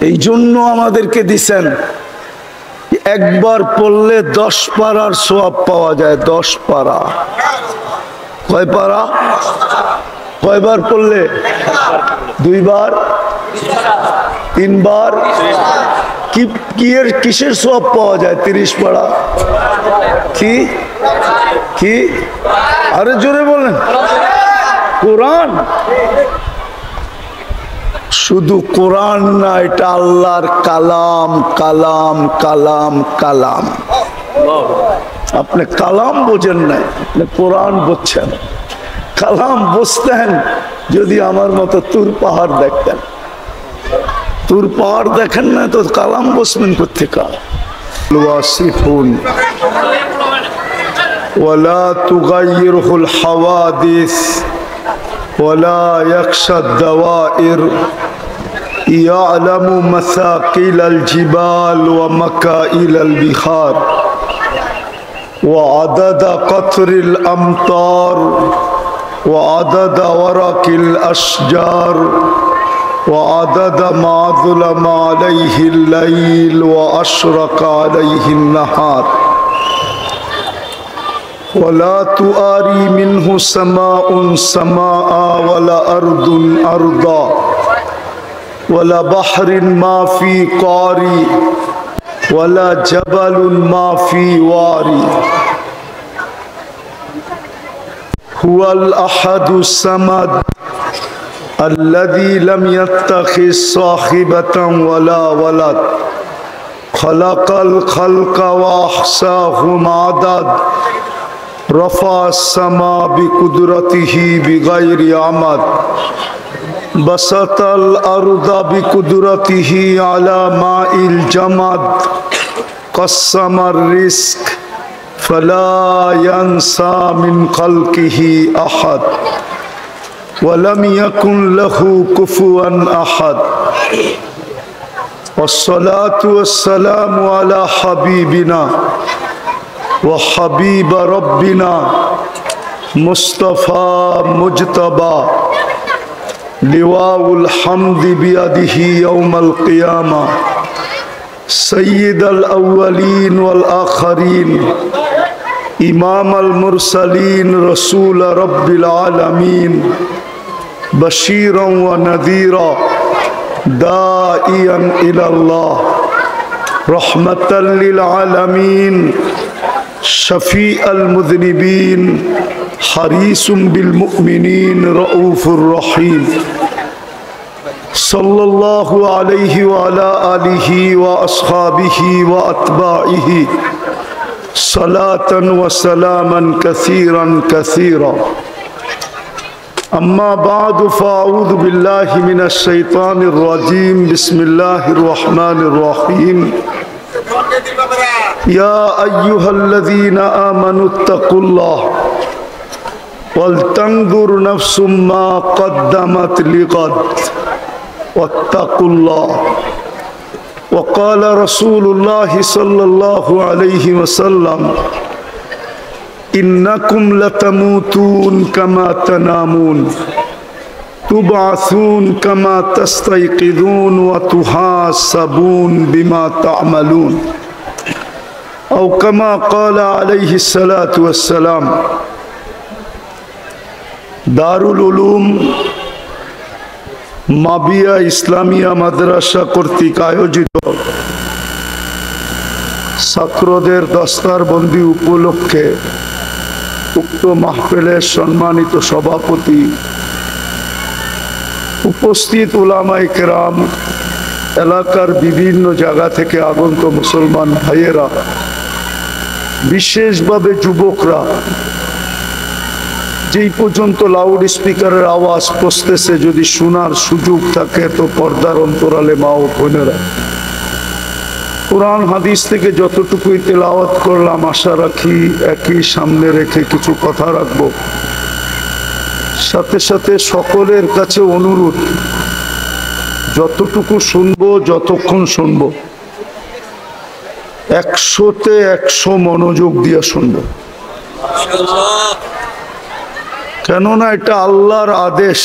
এই জন্য আমাদেরকে দিছেন একবার পড়লে 10 পারার সওয়াব পাওয়া যায়। 10 পারা। কয় পারা? কয়বার পড়লে? 2 বার, 3 বার। কিসের সওয়াব পাওয়া যায়? 30 পারা। কি কি? আরে জোরে বলেন। কোরআন। শুধু কোরআন না, এটা আল্লাহর কালাম। কালাম কালাম কালাম। আপনি কালাম বোঝেন না, আপনি কোরআন বুঝছেন। কালাম বুঝতেন যদি আমার মতো তুর পাহাড় দেখতেন। তুর পাহাড় দেখেন না তো কালাম বুঝবেন কোথেকে? ওয়াসিফুন ওয়ালা তুগাইয়িরুল হাওয়াদিস ওয়ালা ইয়াখশাদ দাওয়াইর ইয়ালামু মাসাকিলাল জিবাল ওয়া মাকাইলাল বিহার ওয়া আদাদা কতরিল আমতার ওয়া আদাদা ওয়ারাকিল আশজার ওয়া আদাদা মা যুলামা আলাইহিল লাইল ওয়া আশরাকা আলাইহিন নাহার ولا تؤاري منه سماء سماء ولا أرض أرضا ولا بحر ما في قاري ولا جبل ما في واري هو الأحد الصمد الذي لم يتخذ صاحبة ولا ولد خلق الخلق وأحصاهم عدد رفع السماء بقدرته بغير عمد بسط الأرض بقدرته على ماء الجمد قسم الرزق فلا ينسى من خلقه أحد ولم يكن له كفوا أحد والصلاة والسلام على حبيبنا وحبيب ربنا مصطفى مجتبى لواء الحمد بيده يوم القيامة سيد الأولين والآخرين إمام المرسلين رسول رب العالمين بشيرا ونذيرا داعيا إلى الله رحمة للعالمين شفيع المذنبين حريص بالمؤمنين رؤوف رحيم صلى الله عليه وعلى آله وأصحابه وأتباعه صلاة وسلاما كثيرا كثيرا أما بعد فأعوذ بالله من الشيطان الرجيم بسم الله الرحمن الرحيم يا أيها الذين آمنوا اتقوا الله ولتنظر نفس ما قدمت لغد واتقوا الله وقال رسول الله صلى الله عليه وسلم إنكم لتموتون كما تنامون تبعثون كما تستيقظون وتحاسبون بما تعملون أو كما قال عليه الصلاة والسلام দারুল উলুম মাবিয়া ইসলামিয়া মাদ্রাসা কর্তৃক আয়োজিত ছাত্রদের দস্তারবন্দি উপলক্ষে উক্ত মাহফিলের সম্মানিত সভাপতি, উপস্থিত উলামায়ে কেরাম, এলাকার বিভিন্ন জায়গা থেকে আগত মুসলমান ভাইয়েরা, বিশেষভাবে যুবকরা, যেই পর্যন্ত লাউড স্পিকারের আওয়াজ পৌঁছতেছে যদি শোনার সুযোগ থাকে তো পর্দার অন্তরালে মা ও বোনেরা, কোরআন হাদিস থেকে যতটুকুই তেলাওয়াত করলাম আশা রাখি একই সামনে রেখে কিছু কথা রাখব। সাথে সাথে সকলের কাছে অনুরোধ, যতটুকু শুনবো, যতক্ষণ শুনবো 100-তে 100 মনোযোগ দিয়ে শুনবো, কেননা এটা আল্লাহর আদেশ।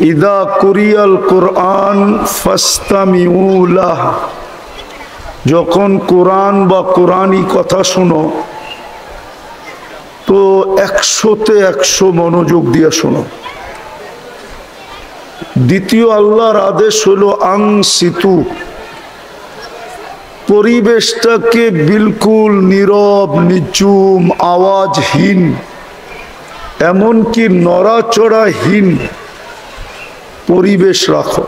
ইদা কুরিয়াল কুরআন ফাস্তামিউ লাহ, যখন কোরআন বা কোরআনী কথা শোনো তো 100-তে 100 মনোযোগ দিয়ে শোনো। দ্বিতীয় আল্লাহর আদেশ হলো আনসিতু, পরিবেশটাকে বিলকুল নীরব, নিঝুম, আওয়াজহীন, এমনকি নড়াচড়াহীন পরিবেশ রাখো।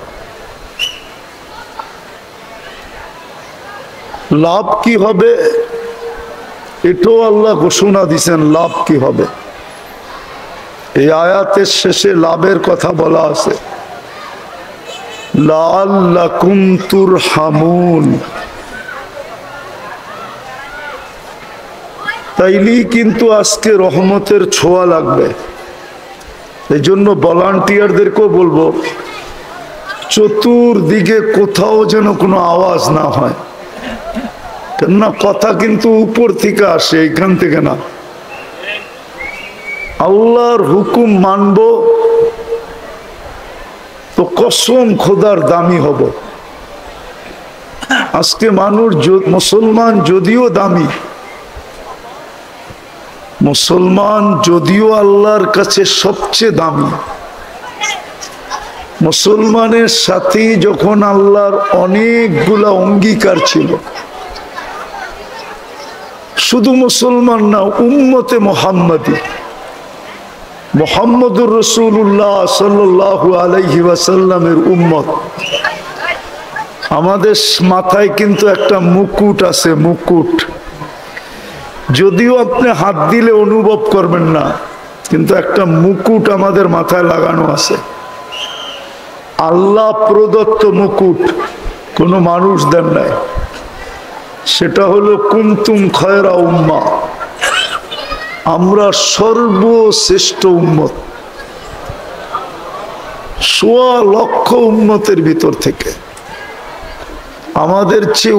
লাভ কি হবে এটাও আল্লাহ ঘোষণা দিয়েছেন, লাভ কি হবে। এই আয়াতের শেষে লাভের কথা বলা আছে, লাআল্লাকুম তুরহামুন, তাইলেই কিন্তু আজকে রহমতের ছোঁয়া লাগবে। এই জন্য ভলান্টিয়ারদেরকেও বলবো, চতুর্দিকে কোথাও যেন কোনো আওয়াজ না হয়, কেননা কথা কিন্তু উপর থেকে আসে, এখান থেকে না। আল্লাহর হুকুম মানব তো কসম খোদার দামি হব। আজকে মানুষ, মুসলমান যদিও দামি, মুসলমান যদিও আল্লাহর কাছে সবচেয়ে দামি, মুসলমানের সাথে যখন আল্লাহর অনেকগুলা অঙ্গীকার ছিল, শুধু মুসলমান না, উম্মতে মুহাম্মাদি, মুহাম্মদুর রাসূলুল্লাহ সাল্লাল্লাহু আলাইহি ওয়াসাল্লামের উম্মত। আমাদের মাথায় কিন্তু একটা মুকুট আছে, মুকুট। যদিও আপনি হাত দিলে অনুভব করবেন না, কিন্তু একটা মুকুট আমাদের মাথায় লাগানো আছে। আল্লাহ প্রদত্ত মুকুট, কোনো মানুষ দেন নাই। সেটা হলো কুনতুম খায়রা উম্মাহ, আমরা সর্বশ্রেষ্ঠ উম্মত। 1.25 লক্ষ উম্মতের ভিতর থেকে আমাদের চেয়ে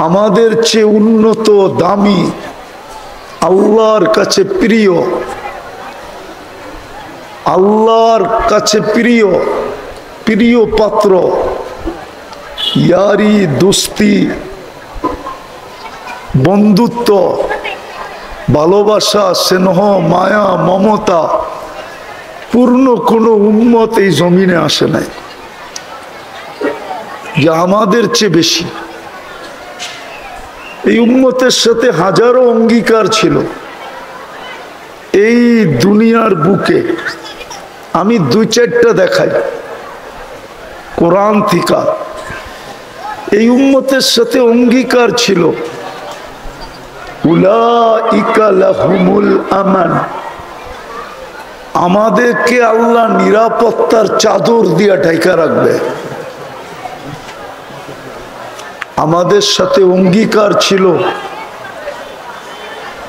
আমাদের চেয়ে উন্নত, দামি, আল্লাহর কাছে প্রিয়, আল্লাহর কাছে প্রিয়, প্রিয় পাত্র, ইয়ারি, দোস্তি, বন্ধুত্ব, ভালোবাসা, স্নেহ, মায়া, মমতা পূর্ণ কোনো উম্মত এই জমিনে আসে নাই যে আমাদের চেয়ে বেশি। এই উম্মতের সাথে হাজারো অঙ্গীকার ছিল এই দুনিয়ার বুকে। আমি 2-4টা দেখাই কোরআন থেকে। এই উম্মতের সাথে অঙ্গীকার ছিল, উলাইকা লাহুমুল আমান, আমাদেরকে আল্লাহ নিরাপত্তার চাদর দিয়া ঢাকা রাখবে। আমাদের সাথে অঙ্গীকার ছিল,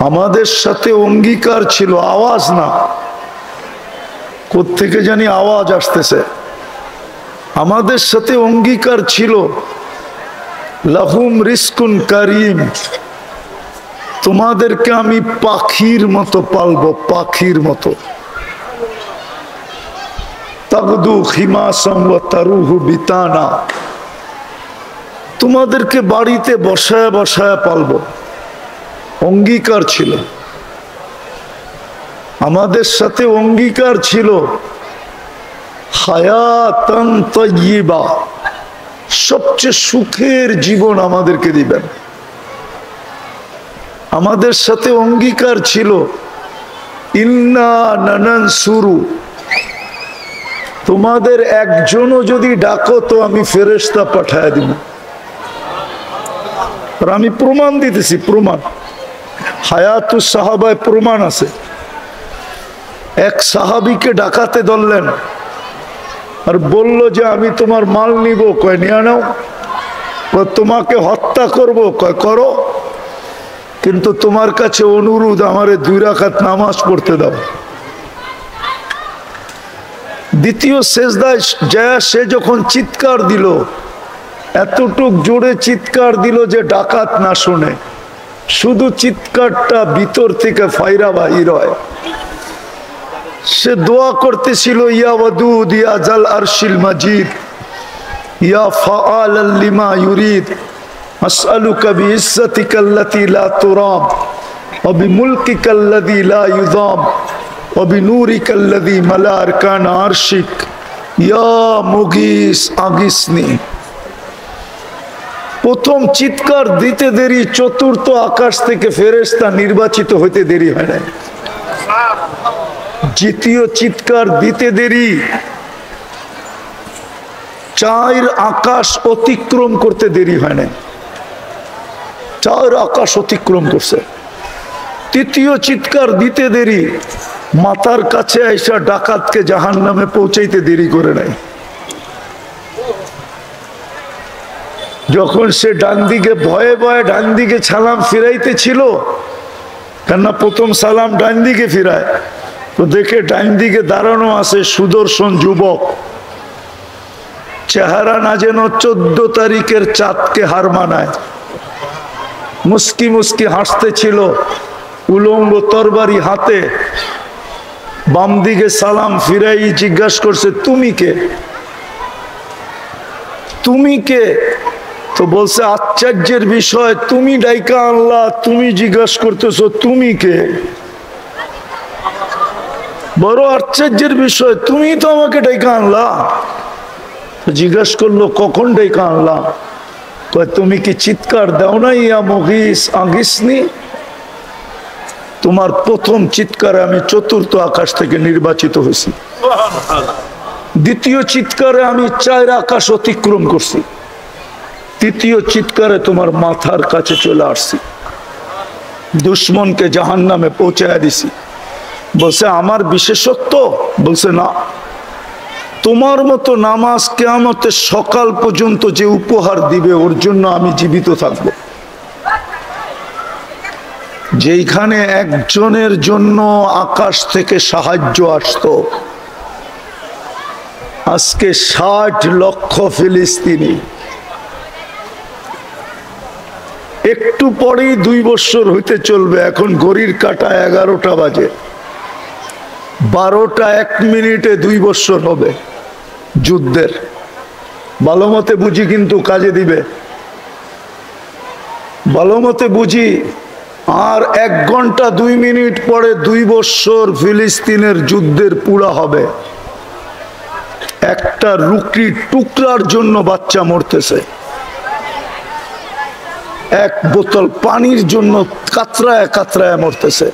আমাদের সাথে অঙ্গীকার ছিল, আওয়াজ না, কোত্থেকে জানি আওয়াজ আসতেছে। আমাদের সাথে অঙ্গীকার ছিল, লাহুম রিজকুন কারীম, তোমাদেরকে আমি পাখির মতো পালবো, পাখির মতো। তাগদু খিমাসাম ওয়া তারুহু বিতানা, তোমাদেরকে বাড়িতে বসায় বসায় পালবো। অঙ্গীকার ছিল। আমাদের সাথে অঙ্গীকার ছিল, হায়াতান তাইয়্যিবা, সবচেয়ে সুখের জীবন আমাদেরকে দিবেন। আমাদের সাথে অঙ্গীকার ছিল, ইন্না নানানসুরু, তোমাদের একজনও যদি ডাকো তো আমি ফেরেশতা পাঠায় দিব। আর আমি প্রমাণ দিতেছি, প্রমাণ। হায়াতুস সাহাবায় প্রমাণ আছে। এক সাহাবীকে ডাকাতে ধরলেন আর বলল যে আমি তোমার মাল নিব। কয় নিয়ে নাও। তোমাকে হত্যা করব। কয় করো, কিন্তু তোমার কাছে অনুরোধ, আমারে 2 রাকাত নামাজ পড়তে দাও। দ্বিতীয় সেজদায় যায় সে যখন চিৎকার দিল, এতটুক জোরে চিৎকার দিল যে ডাকাত না শুনে, শুধু চিৎকারটা ভিতর থেকে ফায়রা বাহির হয়। সে দোয়া করতেছিল, ইয়া ওয়াদুদ ইয়া জাল আরশিল মাজিদ ইয়া ফাআলাল লিমা ইউরিদ আসআলুকা বিইজ্জাতিকাল্লাতী লা তুরাম ওয়া বিমুলকিকাল্লাযী লা ইউযাম ওয়া বিনূরিকাল্লাযী মালা আরকানা আরশিক ইয়া মুগীস আগিসনি। প্রথম চিৎকার দিতে দেরি, চতুর্থ আকাশ থেকে ফেরেশতা নির্বাচিত হইতে দেরি হয় না। দ্বিতীয় চিৎকার দিতে দেরি, চার আকাশ অতিক্রম করতে দেরি হয় না, চার আকাশ অতিক্রম করছে। তৃতীয় চিৎকার দিতে দেরি, মাথার কাছে আইসা ডাকাতকে জাহান্নামে পৌঁছাইতে দেরি করে নাই। যখন সে ডান দিকে ভয়ে ভয়ে ডান দিকে সালাম ফিরাইতে ছিল, কেননা প্রথম সালাম ডান দিকে ফিরায়, তো দেখে ডান দিকে দাঁড়ানো আছে সুদর্শন যুবক, চেহারা না যেন 14 তারিখের চাঁদকে হার মানায়, মুস্কি মুস্কি হাসতে ছিল, উলঙ্গ তরবারি হাতে। বাম দিকে সালাম ফিরাই জিজ্ঞাসা করছে, তুমি কে? তুমি কে? তো বলছে, আশ্চর্যের বিষয়, তুমি ডাইকা আনলা, তুমি জিজ্ঞাসা করতেছো তুমি কে? বড় আশ্চর্যের বিষয়, তুমি তো আমাকে ডাইকা আনলা। জিজ্ঞাসা করলো, কখন ডাইকা আনলা? কয়, তুমি কি চিৎকার দাও না, ইয়া মুগীস আগিসনি? তোমার প্রথম চিৎকারে আমি চতুর্থ আকাশ থেকে নির্বাচিত হয়েছি, দ্বিতীয় চিৎকারে আমি 4 আকাশ অতিক্রম করছি, তৃতীয় চিৎকারে তোমার মাথার কাছে চলে আসছি, দুশ্মনকে জাহান্নামে পৌঁছায় দিছি। বলছে, আমার বিশেষত্ব? বলছে, না, তোমার মতো নামাজ কিয়ামতের সকাল পর্যন্ত যে উপহার দিবে ওর জন্য আমি জীবিত থাকবো। যেখানে একজনের জন্য আকাশ থেকে সাহায্য আসতো, আজকে 60 লক্ষ ফিলিস্তিনি। একটু পরেই 2 বছর হইতে চলবে, এখন ঘড়ির কাঁটা 11টা বাজে, 12টা 1 মিনিটে 2 বছর হবে যুদ্ধের। ভালো মতে বুঝি, কিন্তু কাজে দিবে, ভালো মতে বুঝি। আর 1 ঘন্টা 2 মিনিট পরে 2 বছর ফিলিস্তিনের যুদ্ধের পুরা হবে। একটা রুটির টুকরার জন্য বাচ্চা মরতেছে, 1 বোতল পানির জন্য কাতরায় কাতরায় মরতেছে।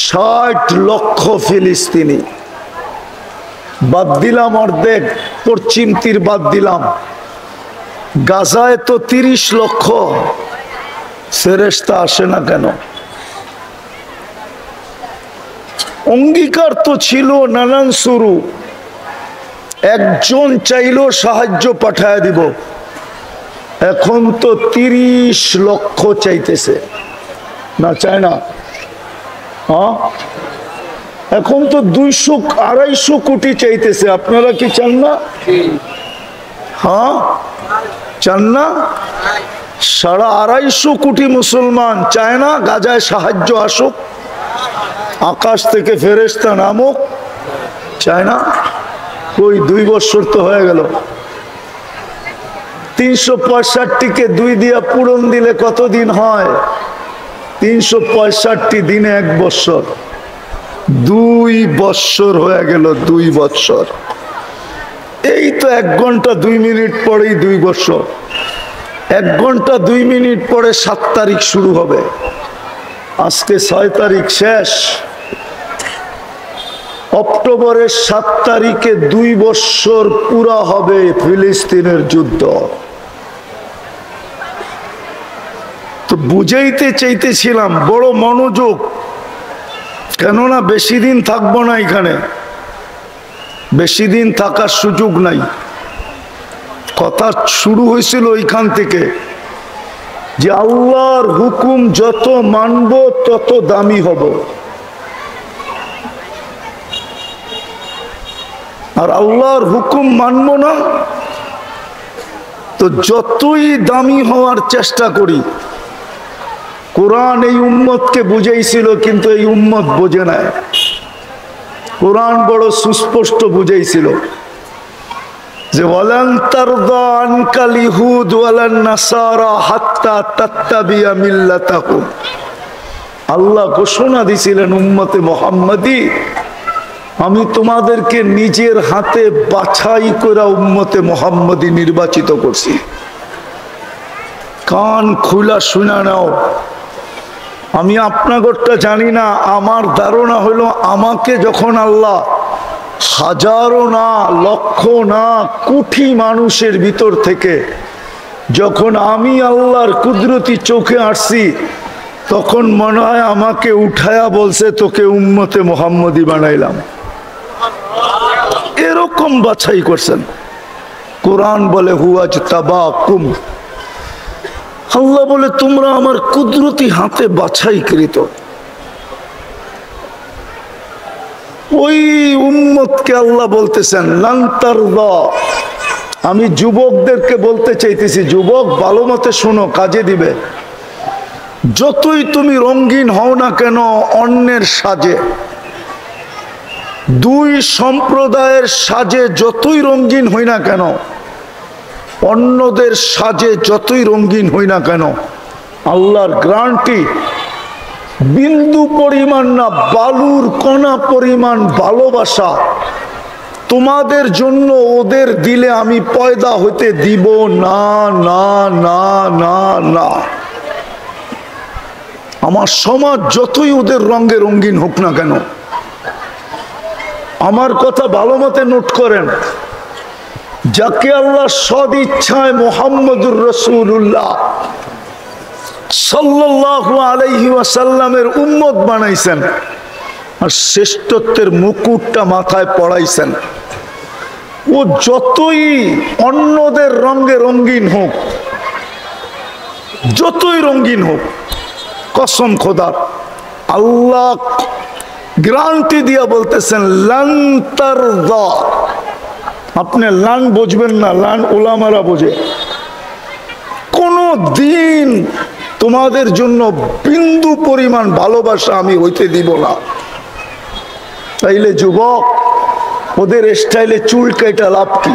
60 লক্ষ ফিলিস্তিনি, বাদ দিলাম অর্ধেক, পশ্চিম তীর বাদ দিলাম, গাজায় তো 30 লক্ষ। ফেরেশতা আসে না কেন? অঙ্গীকার তো ছিল নানান শুরু, একজন চাইলেও সাহায্য পাঠায় দিব। এখন তো 30 লক্ষ চাইতেছে, না চায় না? হ্যাঁ, এখন তো 200-250 কোটি চাইতেছে। আপনারা কি চান না? হ্যাঁ, চান না? 250 কোটি মুসলমান চায় না গাজায় সাহায্য আসুক, আকাশ থেকে ফেরেশতা নামুক? চায় না? ওই 2 বছর তো হয়ে গেল। 365কে 2 দিয়া পূরণ দিলে কত দিন হয়? 365 দিনে 1 বছর, 2 বছর হয়ে গেল, 2 বছর। এই তো 1 ঘন্টা 2 মিনিট পরেই 2 বছর। 1 ঘন্টা 2 মিনিট পরে 7 তারিখ শুরু হবে, আজকে 6 তারিখ শেষ। অক্টোবরের 7 তারিখে 2 বছর পুরা হবে ফিলিস্তিনের যুদ্ধ। তো বুঝাইতে চাইতেছিলাম, বড় মনোযোগ, কেননা বেশি দিন থাকবো না এখানে, বেশি দিন থাকার সুযোগ নাই। কথা শুরু হয়েছিল ওইখান থেকে যে আল্লাহর হুকুম যত মানব তত দামি হব, আর আল্লাহর হুকুম মানব না তো যতই দামি হওয়ার চেষ্টা করি কোরআন এই উম্মতকে বুঝাইছিল, কিন্তু এই উম্মত বোঝে নাই। কোরআন বড় সুস্পষ্ট বুঝাইছিল যে ওয়ালান তারদা আনকাল ইহুদ ওয়ালান নাসারা হাত্তা তাত্তাবিয়া মিল্লাতাহুম। আল্লাহ ঘোষণা দিছিলেন উম্মতে মুহাম্মাদি, আমি তোমাদেরকে নিজের হাতে বাছাই করে উম্মতে মুহাম্মাদি নির্বাচিত করছি। কান খুলা শুনে নাও। আমি আপনাগরটা জানি না, আমার ধারণা হলো আমাকে যখন আল্লাহ হাজারো না লক্ষ না কোটি মানুষের ভিতর থেকে যখন আমি আল্লাহর কুদরতি চোখে আসছি, তখন মনে হয় আমাকে উঠায়া বলছে তোকে উম্মতে মুহাম্মাদি বানাইলাম। এরকম বাছাই করছেন। কোরআন বলে হুয়াজ তাবাকুম, আল্লাহ বলে তোমরা আমার কুদরতি হাতে বাছাইকৃত। ওই উম্মতকে আল্লাহ বলতেছেন লান তারদা। আমি যুবকদেরকে বলতে চাইতেছি, যুবক ভালো মতে শোনো, কাজে দিবে। যতই তুমি রঙিন হও না কেন অন্যের সাজে, দুই সম্প্রদায়ের সাজে যতই রঙিন হই না কেন, অন্যদের সাজে যতই রঙিন হই না কেন, আল্লাহর গ্যারান্টি বিন্দু পরিমাণ না, বালুর কণা পরিমাণ ভালোবাসা তোমাদের জন্য ওদের দিলে আমি পয়দা হইতে দিব না, না, না, না, না। আমার সমাজ যতই ওদের রঙে রঙিন হোক না কেন, আমার কথা ভালো মতে নোট করেন, যাকে আল্লাহ সদ ইচ্ছায় মুহাম্মদুর রাসূলুল্লাহ সাল্লাল্লাহু আলাইহি ওয়াসাল্লামের উম্মত বানাইছেন আর শ্রেষ্ঠত্বের মুকুটটা মাথায় পড়াইছেন, ও যতই অন্যদের রঙে রঙিন হোক, যতই রঙিন হোক, কসম খোদার, আল্লাহ গ্যারান্টি দিয়া বলতেছেন লান তারদা। আপনি লান বুঝবেন না, লান উলামারা বোঝে। কোন দিন তোমাদের জন্য বিন্দু পরিমাণ ভালোবাসা আমি হইতে দিব না। তাইলে যুবক, ওদের স্টাইলে চুল কাটা লাভ কি?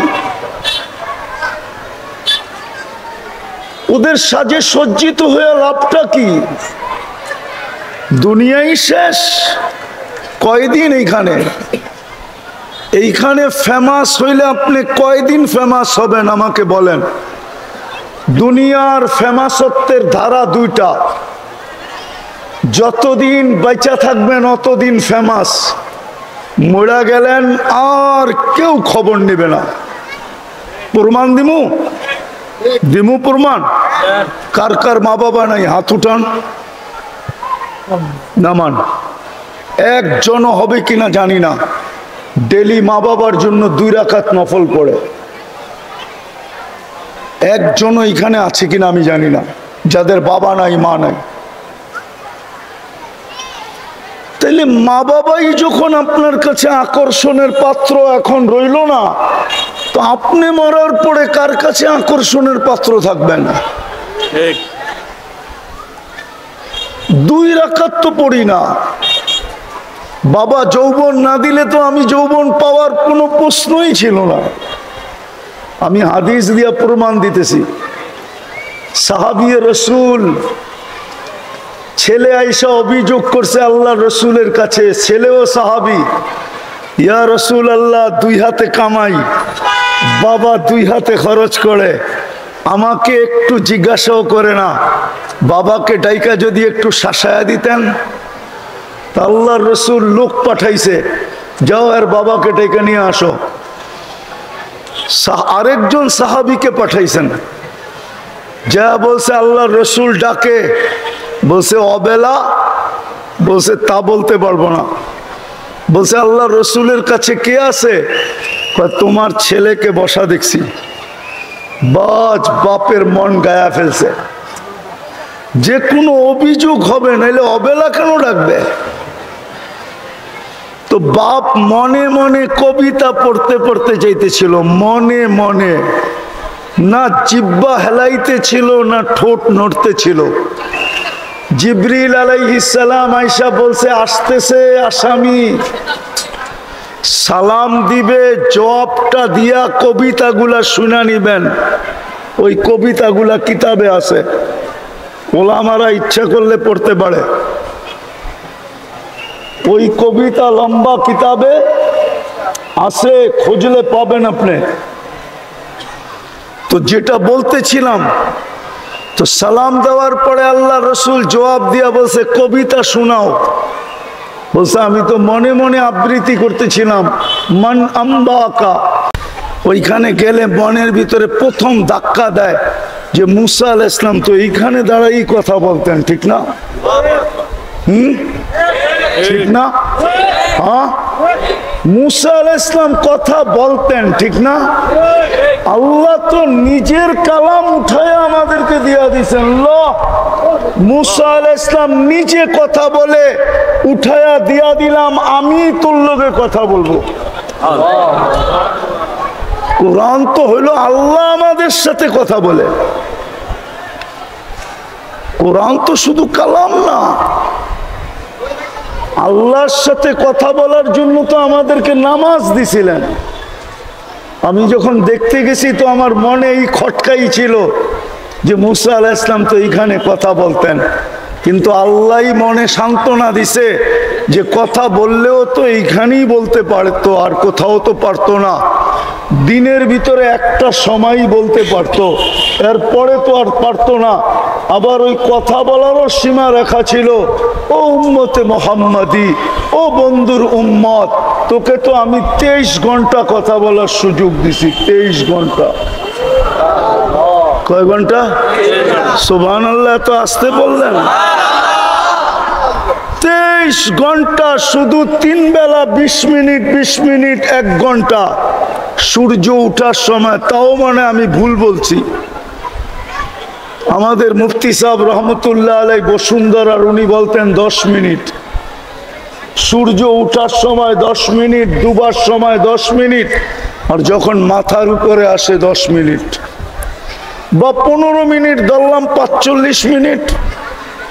ওদের সাজে সজ্জিত হয়ে লাভটা কি? দুনিয়াই শেষ। কয়দিন এইখানে ফেমাস হইলে আপনি কয়দিন ফেমাস হবেন আমাকে বলেন? দুনিয়ার ফেমাসত্বের ধারা দুইটা, যতদিন বেঁচে থাকবেন অতদিন ফেমাস, মরে গেলেন আর কেউ খবর নেবে না। প্রমাণ দিমু প্রমাণ। কার কার মা বাবা নাই হাত উঠান, নামান। একজনও হবে কিনা জানি না, ডেলি মা বাবার জন্য 2 রাকাত নফল পড়ে। একজনও এখানে আছে কিনা আমি জানি না, যাদের বাবা নাই মা নাই। তাইলে মা বাবাই যখন আপনার কাছে আকর্ষণের পাত্র এখন রইল না, তো আপনি মরার পরে কার কাছে আকর্ষণের পাত্র থাকবেন? 2 রাকাত তো পড়ি না। বাবা যৌবন না দিলে তো আমি যৌবন পাওয়ার কোনো প্রশ্নই ছিল না। আমি হাদিস দিয়া প্রমাণ দিতেছি। সাহাবী রাসূল ছেলে আয়েশা অভিযোগ করছে আল্লাহ রসুলের কাছে, ছেলেও সাহাবী, ইয়া রসুল আল্লাহ 2 হাতে কামাই, বাবা 2 হাতে খরচ করে, আমাকে একটু জিজ্ঞাসাও করে না, বাবাকে ডাইকা যদি একটু শাসায়া দিতেন। আল্লাহর রসুল লোক পাঠাইছে, যাও আর বাবাকে ডাইকা নিয়ে আসো। আরেকজন সাহাবীকে পাঠাইছেন, যা বলছে আল্লাহর রসুল ডাকে, বলছে অবেলা, বলছে তা বলতে পারবো না। বলছে আল্লাহ রসুলের কাছে কে আছে? তোমার ছেলেকে বসা দেখছি। বাজ বাপের মন গায়া ফেলছে, যে কোনো অভিযোগ হবে, নাইলে অবেলা কেন ডাকবে? তো বাপ মনে মনে কবিতা পড়তে পড়তে যাইতেছিল, মনে মনে, না জিহ্বা হেলাইতে ছিল না ঠোঁট নড়তে ছিল। জিবরিল আলাইহিস সালাম আয়েশা বলছে আসতেছে আসামি, সালাম দিবে, জবাবটা দিয়া কবিতাগুলা শুনা নিবেন। ওই কবিতাগুলা কিতাবে আছে, ওলামারা ইচ্ছা করলে পড়তে পারে। ওই কবিতা লম্বা কিতাবে আছে, খুঁজলে পাবেন আপনি। তো যেটা বলতেছিলাম, তো সালাম দেওয়ার পরে আল্লাহ রসুল জবাব দিয়া বলছে কবিতা শোনাও। বলছে আমি তো মনে মনে আবৃত্তি করতেছিলাম, মান আম্বাকা। ওইখানে গেলে মনের ভিতরে প্রথম ধাক্কা দেয় যে মুসা আলাইহিস সালাম তো এইখানে দাঁড়াই কথা বলতেন, ঠিক না? ঠিক না? হ্যাঁ, মুসা আলাইহিস সালাম কথা বলতেন, ঠিক না? আল্লাহ তো নিজের কালাম উঠায় আমাদেরকে দিয়া দিয়েছেন। মুসা আলাইহিস সালাম নিজে কথা বলে উঠায়া দিয়া দিলাম, আমি তোর লগে কথা বলবো। কোরআন তো হইল আল্লাহ আমাদের সাথে কথা বলে। কোরআন তো শুধু কালাম না, আল্লাহর সাথে কথা বলার জন্য তো আমাদেরকে নামাজ দিছিলেন। আমি যখন দেখতে গেছি তো আমার মনে এই খটকাই ছিল যে মুসা আলাইহিস সালাম তো এইখানে কথা বলতেন, কিন্তু আল্লাহই মনে সান্ত্বনা দিছে যে কথা বললেও তো এইখানেই বলতে পারতো, আর কোথাও তো পারতো না। দিনের ভিতরে একটা সময়ই বলতে পারতো, এরপরে তো আর পারতো না। আবার ওই কথা বলারও সীমা রেখা ছিল। ও উম্মতে মুহাম্মাদি, ও বন্ধুর উম্মত, তোকে তো আমি 23 ঘন্টা কথা বলার সুযোগ দিছি। 23 ঘন্টা। কয় ঘন্টা? সুবহানাল্লাহ, তো আসতে বললেন। 23 ঘন্টা, শুধু 3 বেলা 20 মিনিট 20 মিনিট 1 ঘন্টা সূর্য উঠার সময়, তাও মানে আমি ভুল বলছি। আমাদের মুফতি সাহেব রহমতুল্লাহ আলাই বসুন্ধরার উনি বলতেন 10 মিনিট। সূর্য উঠার সময় 10 মিনিট, ডুবার সময় 10 মিনিট, আর যখন মাথার উপরে আসে 10 মিনিট, বা 15 মিনিট ধরলাম, 45 মিনিট।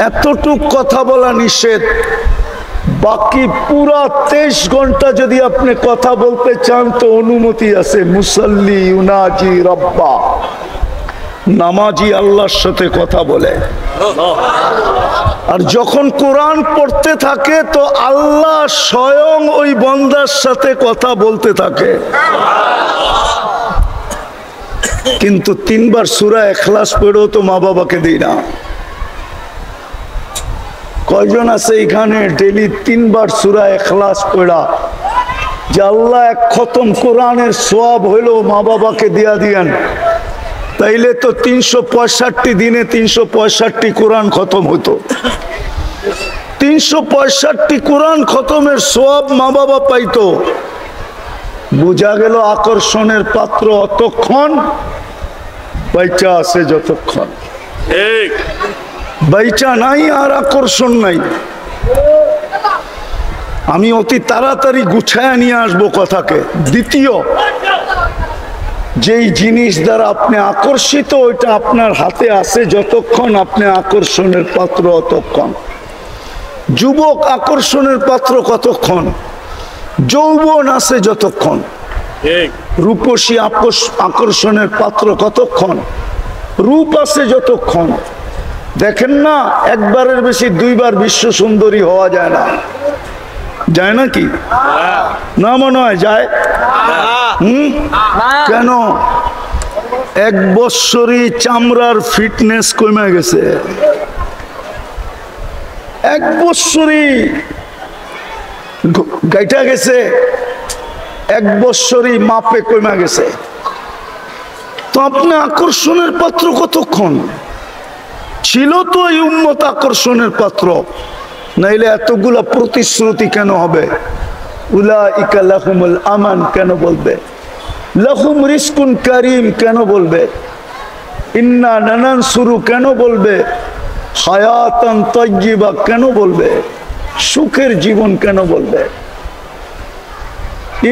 এতটুক কথা বলা নিষেধ। বাকি পুরা 23 ঘন্টা যদি আপনি কথা বলতে চান তো অনুমতি আছে। মুসাল্লি ইউনাজি রব্বা, নামাজি আল্লাহর সাথে কথা বলে। আর যখন কোরআন পড়তে থাকে তো আল্লাহ স্বয়ং ওই বান্দার সাথে কথা বলতে থাকে। কিন্তু 3 বার সূরা ইখলাস পড়েও তো মা বাবাকে দিই না। কয়জন আছে এখানে ডেলি 3 বার সূরা ইখলাস পড়া, যে আল্লাহ 1 খতম কোরআনের সওয়াব হইলো মা বাবাকে দিয়া দিয়েন? তাইলে তো 365 দিনে 365 কোরআন খতম হতো। 365 কোরআন খতমের সওয়াব মা বাবা পাইতো। বুঝা গেল আকর্ষণের পাত্র অতক্ষণ বাইচা আছে যতক্ষণ। বাইচা নাই আর আকর্ষণ নাই। আমি অতি তাড়াতাড়ি গুছায় নিয়ে আসবো কথাকে। দ্বিতীয়, যেই জিনিস দ্বারা আপনি আকর্ষিত ওইটা আপনার হাতে আছে যতক্ষণ আপনি আকর্ষণের পাত্র অতক্ষণ। যুবক আকর্ষণের পাত্র কতক্ষণ? যৌবন আছে যতক্ষণ। রূপসী আকর্ষণের পাত্র কতক্ষণ? রূপ আছে যতক্ষণ। দেখেন না, একবারের বেশি 2 বার বিশ্ব সুন্দরী হওয়া যায় না। যায় নাকি? না মনে হয় যায়। কেন? 1 বৎসরই চামড়ার ফিটনেস কমে গেছে। 1 বৎসরই গাইটা গেছে, 1 বৎসরই মাপে কমে গেছে। তো আপনি আকর্ষণের পাত্র কতক্ষণ? ছিল তো এই উম্মত আকর্ষণের পাত্র, নাইলে এতগুলা প্রতিশ্রুতি কেন হবে? উলাইকা লাহুমুল আমান কেন বলবে? লাহুম রিজকুন কারীম কেন বলবে? ইন্না নানানসুরু কেন বলবে? হায়াতান তাইয়্যিবা কেন বলবে? সুখের জীবন কেন বলবে?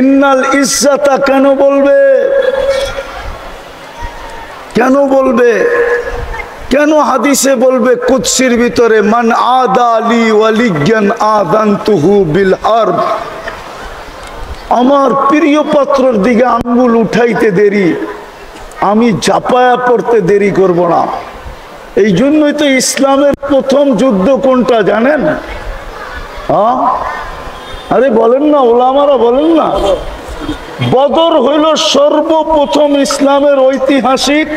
ইন্নাল ইজ্জাতা কেন বলবে? কেন বলবে? কেন হাদিসে বলবে কুদসির ভিতরে মান আদা লি ওয়ালিয়ান আযানতুহু বিল হারব, আমার প্রিয় পাত্রের দিকে আঙ্গুল উঠাইতে দেরি, আমি ঝাঁপায়া পড়তে দেরি করব না। এই জন্যই তো ইসলামের প্রথম যুদ্ধ কোনটা জানেন? হ্যাঁ, আরে বলেন না, ওলামারা বলেন না। বদর হইল সর্বপ্রথম ইসলামের ঐতিহাসিক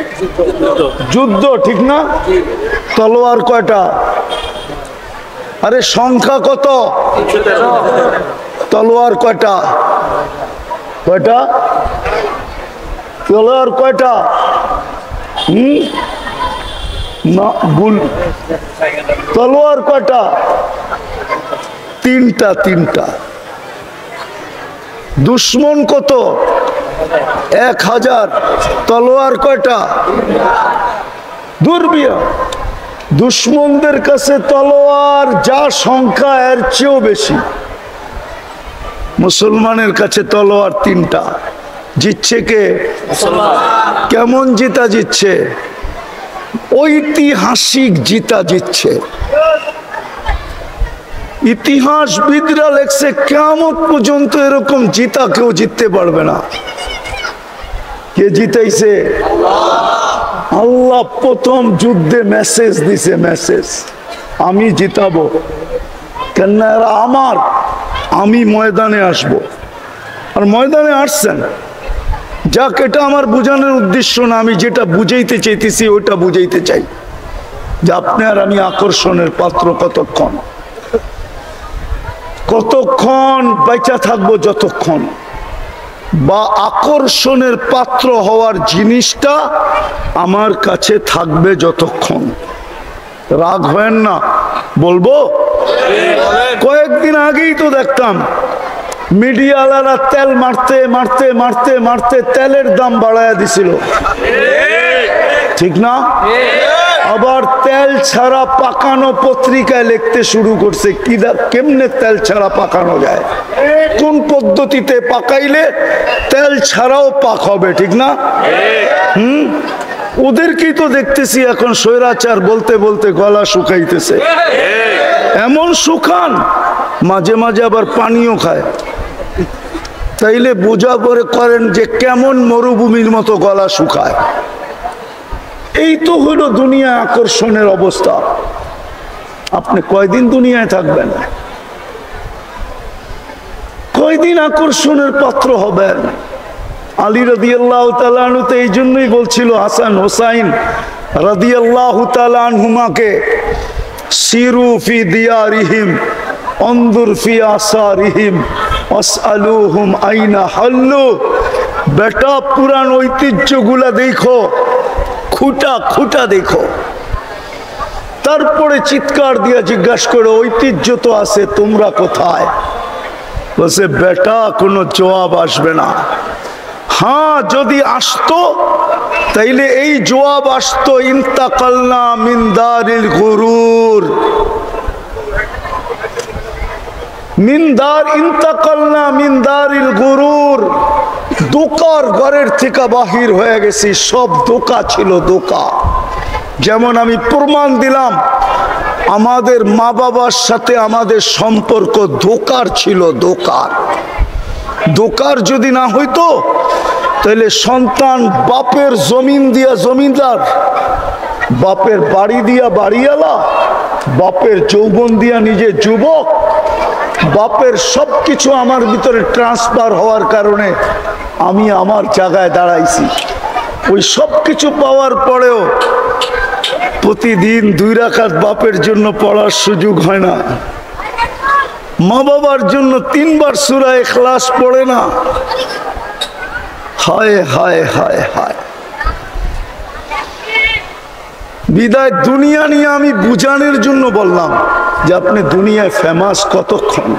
যুদ্ধ, ঠিক না? তলোয়ার কয়টা? আরে সংখ্যা কত? তলোয়ার কয়টা? কয়টা তলোয়ার কয়টা? না ভুল, তলোয়ার কয়টা? তিনটা। তিনটা। দুশ্মন কত? 1000। তলোয়ার কয়টা? দুর্বিয়া। দুশ্মনদের কাছে তলোয়ার যা সংখ্যা এর চেয়েও বেশি, মুসলমানের কাছে তলোয়ার তিনটা। জিতছে কে? কেমন জিতা জিতছে? ঐতিহাসিক জিতা জিতছে। ইতিহাসবিদরা লেখছে কিয়ামত পর্যন্ত এরকম জিতা কেউ জিততে পারবে না। কে জিতাইছে? আল্লাহ প্রথম যুদ্ধে মেসেজ দিছে, মেসেজ, আমি জিতাবো, কেন এরা আমার, আমি ময়দানে আসব। আর ময়দানে আসছেন। যাক, এটা আমার বোঝানোর উদ্দেশ্য না, আমি যেটা বুঝাইতে চাইতেছি ওইটা বুঝাইতে চাই যে আপনি আর আমি আকর্ষণের পাত্র কতক্ষণ, কতক্ষণ বেঁচে থাকবো, যতক্ষণ, বা আকর্ষণের পাত্র হওয়ার জিনিসটা আমার কাছে থাকবে যতক্ষণ। রাগ হয় না, বলবো। কয়েকদিন আগেই তো দেখতাম মিডিয়াওয়ালারা তেল মারতে মারতে মারতে মারতে তেলের দাম বাড়ায় দিছিল, ঠিক না? আবার তেল ছাড়া পাকানো পত্রিকায় লিখতে শুরু করছে, কেমনে তেল ছাড়া পাকানো যায়, কোন পদ্ধতিতে পাকাইলে তেল ছাড়াও পাক হবে, ঠিক না? ওদেরকেই তো দেখতেছি এখন স্বৈরাচার বলতে বলতে গলা শুকাইতেছে। এমন শুকান, মাঝে মাঝে আবার পানিও খায়। তাইলে বোঝা করে করেন যে কেমন মরুভূমির মতো গলা শুকায়। এই তো হলো দুনিয়া আকর্ষণের অবস্থা। আপনি কয়দিন দুনিয়ায় থাকবেন? কয়দিন আকর্ষণের পাত্র হবেন? আলী রাদিয়াল্লাহু তাআলা আনহু তো এই জন্যই বলছিল হাসান হোসাইন রাদিয়াল্লাহু তাআলা আনহুমাকে, সিরু ফি দিয়ারিহিম অনজুর ফি আসারিহিম ওয়াসআলুহুম আইনা হাল্লু। বেটা, পুরান ঐতিহ্যগুলা দেখো, খুঁটা খুঁটা দেখো, তারপরে চিৎকার দিয়া জিজ্ঞাসা করো ঐতিহ্য তো আছে, তোমরা কোথায়? বলছে বেটা, কোনো জবাব আসবে না। হ্যাঁ, যদি আসতো তাইলে এই জবাব আসতো, ইন্তাকালনা মিন দারিল গুরুর, ইন্তাকালনা মিন দারিল গুরুর, দোকার ঘরের থেকে বাহির হয়ে গেছি। সব দোকা ছিল, দোকা। যেমন আমি প্রমাণ দিলাম আমাদের মা বাবার সাথে আমাদের সম্পর্ক দোকার ছিল, দোকার। দোকার যদি না হইতো তাহলে সন্তান বাপের জমিন দিয়া জমিদার, বাপের বাড়ি দিয়া বাড়িওয়ালা, বাপের যৌবন দিয়া নিজে যুবক, বাপের সবকিছু আমার ভিতরে ট্রান্সফার হওয়ার কারণে আমি আমার জায়গায় দাঁড়াইছি। ওই সবকিছু পাওয়ার পরেও প্রতিদিন 2 রাকাত বাপের জন্য পড়ার সুযোগ হয় না, মা বাবার জন্য 3 বার সূরা ইখলাস পড়ে না। হায় হায় হায় হায়। বিদায় দুনিয়া নিয়ে আমি বুঝানোর জন্য বললাম যে আপনি দুনিয়ায় ফেমাস কতক্ষণ,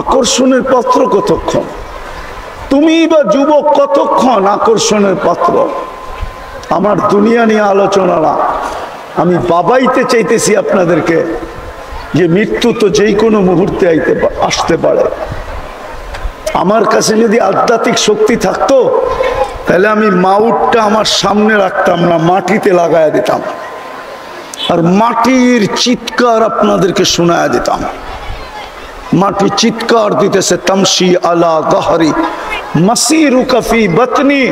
আকর্ষণের পাত্র কতক্ষণ, তুমি বা যুবক কতক্ষণ আকর্ষণের পাত্র। আমার দুনিয়া নিয়ে আলোচনা না, আমি বাবাইতে চাইতেছি আপনাদেরকে যে মৃত্যু তো যেই কোনো মুহূর্তে আসতে পারে। আমার কাছে যদি আধ্যাত্মিক শক্তি থাকতো তাহলে আমি মাউটটা আমার সামনে রাখতাম না, মাটিতে লাগায় দিতাম। আর মাটির চিৎকার আপনাদেরকে শোনায়া দিতাম। মাটি চিৎকার দিতেছে, তামশি আলা গহরি মাসিরুকা ফি বাতনি।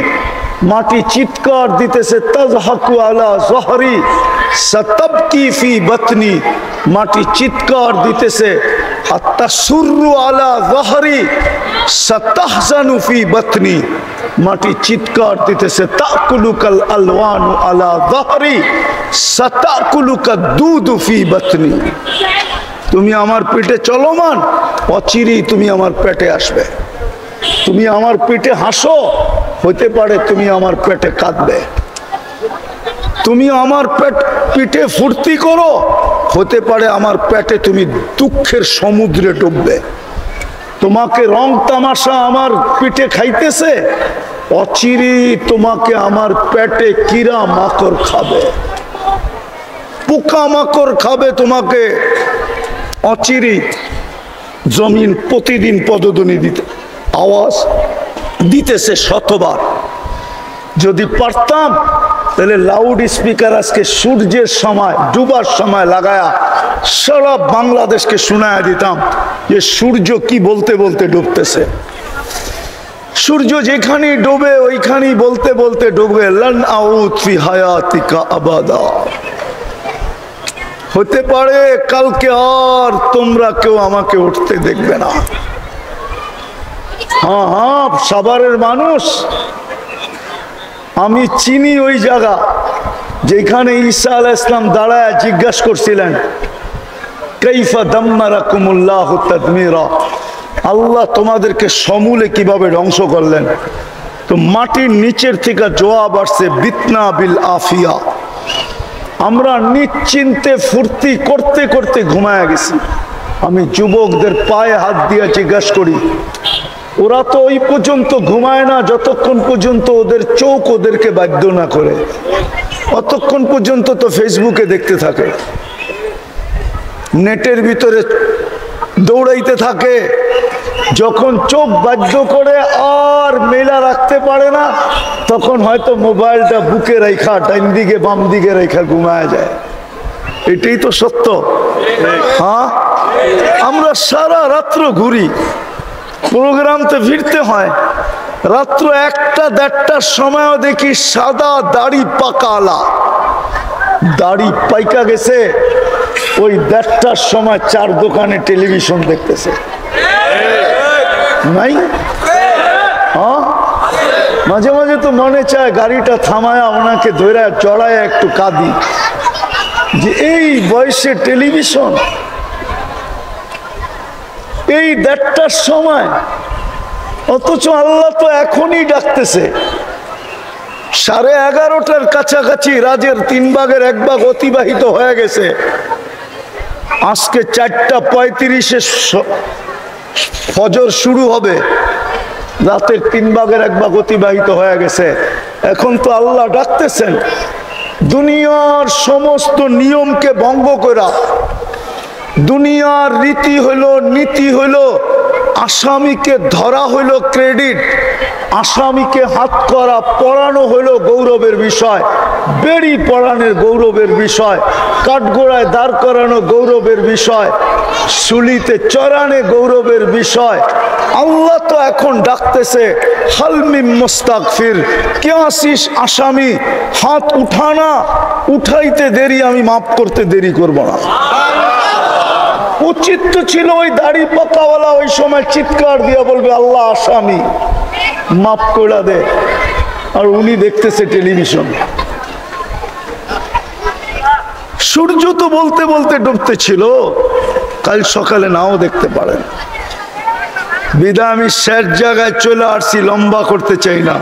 মাটি চিৎকার দিতেছে, তাজহাকু আলা জহরি সাতাবকি ফি বাতনি। মাটি চিৎকার দিতেছে, আতাসুররু আলা জহরি সাতাহজানু ফি বাতনি। মাটি চিৎকার দিতেছে, তাকুলুকাল আলওয়ানু আলা জহরি সাতাকুলুকা দুদু ফি বাতনি। তুমি আমার পেটে চলমান, অচিরেই তুমি আমার পেটে আসবে। তুমি আমার পেটে হাসো, হতে পারে তুমি আমার পেটে কাঁদবে। তুমি আমার পেটে ফুর্তি করো, হতে পারে আমার পেটে তুমি দুঃখের সমুদ্রে ডুববে। তোমাকে রং তামাশা আমার পেটে খাইতেছে, অচিরেই তোমাকে আমার পেটে কিরা মাকড় খাবে, পোকা মাকড় খাবে তোমাকে অচিরেই। জমিন প্রতিদিন পদধ্বনি দিতে আওয়াজ দিতেছে শতবার। যদি পারতাম তাহলে লাউড স্পিকার আজকে সূর্যের সময় ডুবার সময় লাগায়া সারা বাংলাদেশকে শোনায়া দিতাম যে সূর্য কি বলতে বলতে ডুবতেছে। সূর্য যেখানেই ডুবে ওইখানেই বলতে বলতে ডুবে, লান আউদ ফি হায়াতিকা আবাদা। হতে পারে কালকে আর তোমরা কেউ আমাকে উঠতে দেখবে না। হ্যাঁ হ্যাঁ, সাভারের মানুষ, আমি চিনি ওই জায়গা যেখানে ঈসা আলাইহিস সালাম দাঁড়ায় জিজ্ঞাসা করছিলেন, কাইফা দাম্মারাকুমুল্লাহু তাদমিরা, আল্লাহ তোমাদেরকে সমূলে কিভাবে ধ্বংস করলেন। তো মাটির নিচের থেকে জবাব আসছে, বিতনা বিল আফিয়া। আমরা নিশ্চিন্তে ফুর্তি করতে করতে ঘুমায়া গেছি। আমি যুবকদের পায়ে হাত দিয়ে জিজ্ঞাসা করি, ওরা তো ওই পর্যন্ত ঘুমায় না যতক্ষণ পর্যন্ত ওদের চোখ ওদেরকে বাধ্য না করে। অতক্ষণ পর্যন্ত তো ফেসবুকে দেখতে থাকে, নেটের ভিতরে দৌড়াইতে থাকে। যখন চোখ বাধ্য করে আর মেলা রাখতে পারে না, তখন হয়তো মোবাইলটা বুকে রেখা ডাইন দিকে বাম দিকে রেখা ঘুমায় যায়। এটাই তো সত্য। হ্যাঁ, আমরা সারা রাত্র ঘুরি, প্রোগ্রাম তো ফিরতে হয়। রাত্র 1টা-1:30টার সময়ও দেখি সাদা দাড়ি পাকালা, দাড়ি পাইকা গেছে, ওই 1:30টার সময় 4 দোকানে টেলিভিশন দেখতেছে। নাই? হ্যাঁ, মাঝে মাঝে তো মনে চায় গাড়িটা থামায়া ওনাকে ধরে চড়ায় একটু কাঁদি যে এই বয়সে টেলিভিশন, এই 1:30টার সময়। অথচ আল্লাহ তো এখনই ডাকতেছে। 11:30টার কাছাকাছি রাজের 3 ভাগের 1 ভাগ অতিবাহিত হয়ে গেছে। আজকে 4:35-এ ফজর শুরু হবে, রাতের 3 ভাগের 1 ভাগ অতিবাহিত হয়ে গেছে। এখন তো আল্লাহ ডাকতেছেন, দুনিয়ার সমস্ত নিয়মকে ভঙ্গ করা, দুনিয়ার রীতি হইলো নীতি হইলো, আসামিকে ধরা হইলো ক্রেডিট, আসামিকে হাত করা পড়ানো হইলো গৌরবের বিষয়, বেড়ি পড়ানোর গৌরবের বিষয়, কাঠগোড়ায় দাঁড় করানো গৌরবের বিষয়, শুলিতে চড়ানো গৌরবের বিষয়। আল্লাহ তো এখন ডাকতেছে, হালমিম মুস্তাগফির, কে আসিস আসামি, হাত উঠানা, উঠাইতে দেরি, আমি মাফ করতে দেরি করব না। উচিত তো ছিল ওই দাড়ি পাকাওয়ালা ওই সময় চিৎকার দিয়ে বলবে, আল্লাহ আসামি মাফ করে দে, আর উনি দেখতেছে টেলিভিশন। সূর্য তো বলতে বলতে ডুবতে ছিল, কাল সকালে নাও দেখতে পারেন। বিদায় আমি শেষ জায়গায় চলে আসছি, লম্বা করতে চাই না।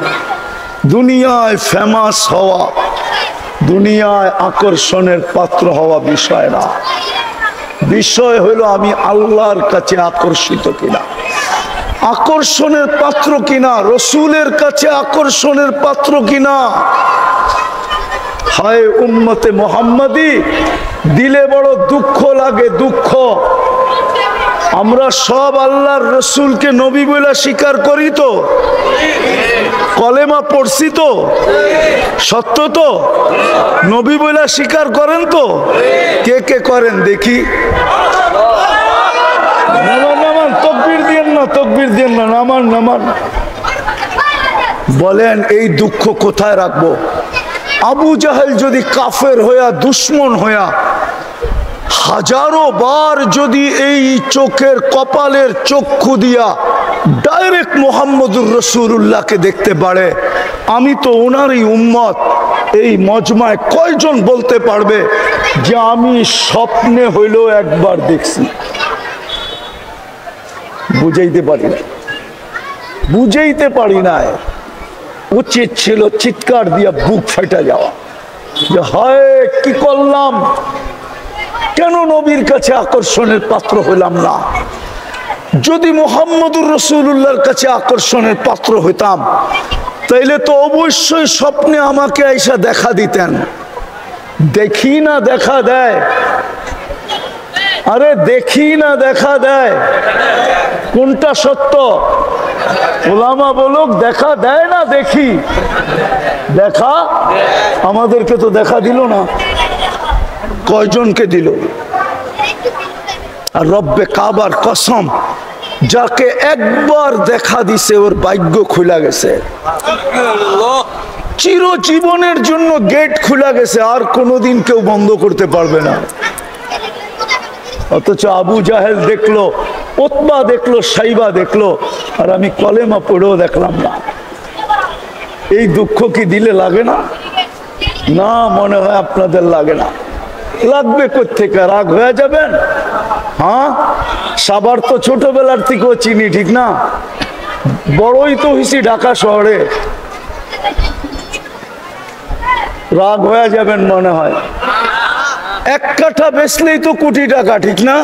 দুনিয়ায় ফেমাস হওয়া, দুনিয়ায় আকর্ষণের পাত্র হওয়া বিষয় না, বিষয় হলো আমি আল্লাহর কাছে আকর্ষিত কিনা, আকর্ষণের পাত্র কিনা, রসুলের কাছে আকর্ষণের পাত্র কিনা। হায় উম্মতে মুহাম্মাদি, দিলে বড় দুঃখ লাগে, দুঃখ। আমরা সব আল্লাহর রসুলকে নবী বলে স্বীকার করি তো, কলেমা পড়ছি তো, সত্য তো, নবী বলে স্বীকার করেন তো? কে কে করেন দেখি? নামান নামান, তকবীর দিয়েন না, তকবীর দিয়েন না, নামান নামান। বলেন এই দুঃখ কোথায় রাখবো? আবু জাহেল যদি কাফের হইয়া, দুশ্মন হইয়া, হাজারো বার যদি এই চোখের কপালের চক্ষু দিয়া ডাইরেক্ট মোহাম্মদুর রাসূলুল্লাহকে দেখতে পারে, আমি তো ওনারই উম্মত, এই মজমায় কয়জন বলতে পারবে যে আমি স্বপ্নে হইলেও একবার দেখছি? বুঝাইতে পারি না, বুঝাইতে পারি না। উচিত ছিল চিৎকার দিয়া বুক ফাটা যাওয়া, যে হায় কি করলাম, কেন নবীর কাছে আকর্ষণের পাত্র হইলাম না? যদি মুহাম্মদুর রাসূলুল্লাহর কাছে আকর্ষণের পাত্র হইতাম, তাইলে তো অবশ্যই স্বপ্নে আমাকে আইসা দেখা দিতেন। দেখি না দেখা দেয়, আরে দেখি না দেখা দেয়, কোনটা সত্য? ওলামা বলুক দেখা দেয় না দেখি? দেখা, আমাদেরকে তো দেখা দিল না। কয়জনকে দিল? আর রব্বে কাবার কসম, যাকে একবার দেখা দিছে ওর ভাগ্য খুলে গেছে, চিরজীবনের জন্য গেট খুলে গেছে, আর কোনোদিন কেউ বন্ধ করতে পারবে না। অথচ আবু জাহেল দেখলো, উতবা দেখলো, সাইবা দেখলো, আর আমি কলেমা পড়েও দেখলাম না। এই দুঃখ কি দিলে লাগে না? না, মনে হয় আপনাদের লাগে না। লাগবে কোত্থেকে? রাগ হয়ে যাবেন? হ্যাঁ, সাবার তো ছোটবেলার থেকেও চিনি, ঠিক না? বড়ই তো হইছি ঢাকা শহরে, রাগ হয়ে যাবেন মনে হয়। এক কাঠা বেচলেই তো কোটি টাকা, ঠিক না?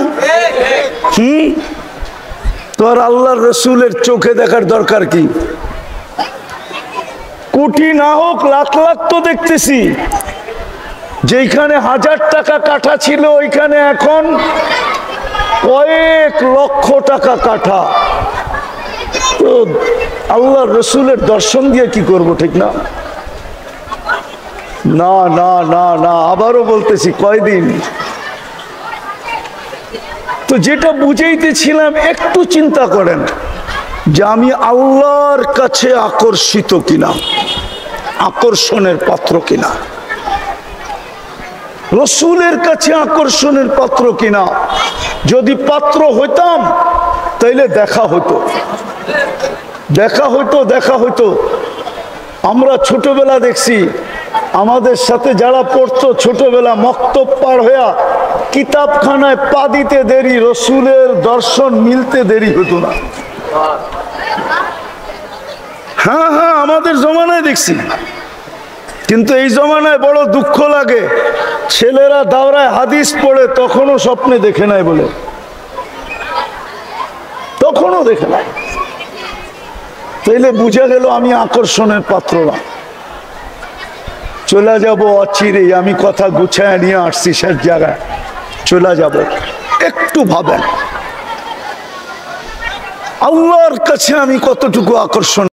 তো আর আল্লাহর রসুলের চোখে দেখার দরকার কি? কোটি না হোক লাখ লাখ তো দেখতেছি। যেখানে 1000 টাকা কাঠা ছিল, ওইখানে এখন কয়েক লক্ষ টাকা কাঠা। তো আল্লাহর রসুলের দর্শন দিয়ে কি করব, ঠিক না? না না না না, আবারও বলতেছি, কয়দিন? তো যেটা বুঝাইতেছিলাম, একটু চিন্তা করেন যে আমি আল্লাহর কাছে আকর্ষিত কিনা, আকর্ষণের পাত্র কিনা, রসুলের কাছে আকর্ষণের পাত্র কিনা। যদি পাত্র হইতাম তাইলে দেখা হতো, দেখা হইতো, দেখা হইতো। আমরা ছোটবেলা দেখছি, আমাদের সাথে যারা পড়তো ছোটবেলা, মক্তব পার হইয়া কিতাবখানায় পা দিতে দেরি, রসুলের দর্শন মিলতে দেরি হতো না। হ্যাঁ হ্যাঁ, আমাদের জমানায় দেখছি। কিন্তু এই জমানায় বড় দুঃখ লাগে, ছেলেরা দাওরায় হাদিস পড়ে, তখনও স্বপ্নে দেখে নাই বলে, তখনও দেখে নাই। তাইলে বুঝা গেল আমি আকর্ষণের পাত্র না। চলে যাব অচিরেই, আমি কথা গুছায় নিয়ে আসছি শেষ জায়গায়, চলে যাব। একটু ভাবেন আল্লাহর কাছে আমি কতটুকু আকর্ষণ।